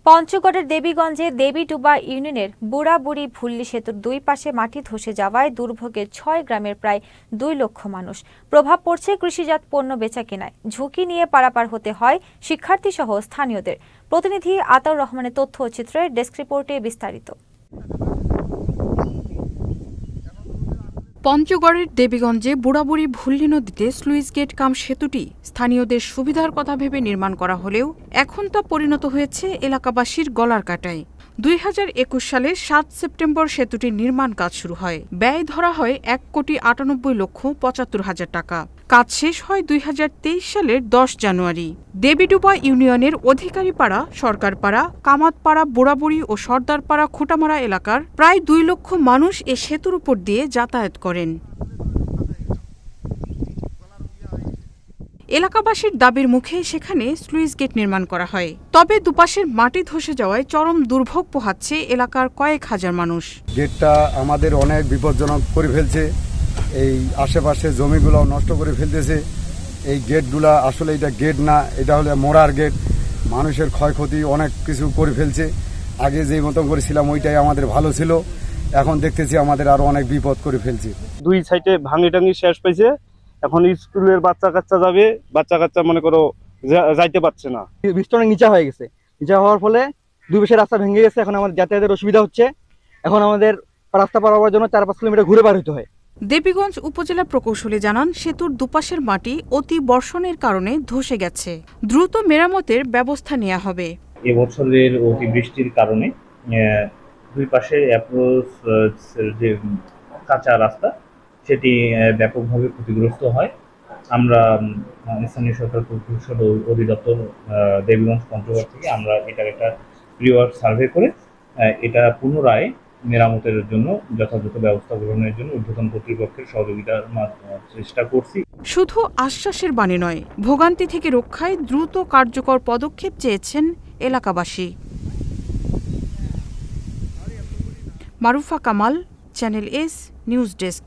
পঞ্চগড়ের দেবীগঞ্জে দেবীডুবা ইউনিয়নের বুড়াবুড়ি ভুল্লি সেতুর দুই পাশে মাটি ধসে যাওয়ায় দুর্ভোগে ৬ গ্রামের প্রায় ২ লক্ষ মানুষ। প্রভাব পড়ছে কৃষিজাত পণ্য বেচাকেনায়। ঝুঁকি নিয়ে পারাপার হতে হয় শিক্ষার্থীসহ স্থানীয়দের। প্রতিনিধি আতাউর রহমানের তথ্য ও চিত্রের ডেস্ক রিপোর্টে বিস্তারিত। পঞ্চগড়ের দেবীগঞ্জে বুড়াবুড়ি ভুল্লি নদীতে স্লুইস গেট কাম সেতুটি স্থানীয়দের সুবিধার কথা ভেবে নির্মাণ করা হলেও এখন তা পরিণত হয়েছে এলাকাবাসীর গলার কাটায়। ২০২১ সালের ৭ সেপ্টেম্বর সেতুটির নির্মাণ কাজ শুরু হয়। ব্যয় ধরা হয় ১,৯৮,৭৫,০০০ টাকা। কাজ শেষ হয় ২০২৩ সালের ১০ জানুয়ারি। দেবীডুবা ইউনিয়নের অধিকারীপাড়া, সরকারপাড়া, কামাতপাড়া, বুড়াবুড়ি ও সর্দারপাড়া খুঁটামারা এলাকার প্রায় ২ লক্ষ মানুষ এ সেতুর উপর দিয়ে যাতায়াত করেন। এলাকাবাসীর দাবির মুখে সেখানে স্লুইস গেট নির্মাণ করা হয়। তবে দুপাশের মাটি ধসে যাওয়ায় চরম দুর্ভোগ পোহাচ্ছে এলাকার কয়েক হাজার মানুষ। গেটটা আমাদের অনেক বিপজ্জনক করে ফেলছে। এই আশেপাশে জমিগুলো নষ্ট করে ফেলতেছে। এই গেটগুলা আসলে এটা গেট না, এটা হলো মোড়ার গেট। মানুষের ক্ষয়ক্ষতি অনেক কিছু করে ফেলছে। আগে যেই মতন করেছিলাম ওইটাই আমাদের ভালো ছিল, এখন দেখতেছি আমাদের আরো অনেক বিপদ করে ফেলছে। দুই সাইডে ভাঙি টাঙি শেষ পাইছে। এখন স্কুলের বাচ্চা কাচ্চা যাবে, বাচ্চা কাচ্চা মনে করো যাইতে পারছে না। বৃষ্টি অনেক নিচা হয়ে গেছে। নিচা হওয়ার ফলে দুই পাশে রাস্তা ভেঙে গেছে। এখন আমাদের যাতায়াতের অসুবিধা হচ্ছে। এখন আমাদের রাস্তা পার হওয়ার জন্য ৪-৫ কিলোমিটার ঘুরে পার হতে হয়। দেবীগঞ্জ উপজেলা প্রকৌশলী জানান, সেতুর দুপাশের মাটি অতি বর্ষণের কারণে ধসে গেছে। দ্রুত মেরামতের ব্যবস্থা নেওয়া হবে। এবছরের অতিবৃষ্টির কারণে দুই পাশে অ্যাপ্রোচ যে কাঁচা রাস্তা সেটি ব্যাপকভাবে ক্ষতিগ্রস্ত হয়। আমরা স্থানীয় সরকার প্রকৌশল অধিদপ্তর দেবীগঞ্জ পঞ্চগড় থেকে আমরা এটার একটা প্রিওয়ার্ক সার্ভে করে এটা পুনরায় মেরামতের জন্য যথাযথ ব্যবস্থা গ্রহণের জন্য ঊর্ধ্বতন কর্তৃপক্ষের সহযোগিতার চেষ্টা করছি। শুধু আশ্বাসের বাণী নয়, ভোগান্তি থেকে রক্ষায় দ্রুত কার্যকর পদক্ষেপ চেয়েছেন এলাকাবাসী। Marufa Kamal, channel S news desk.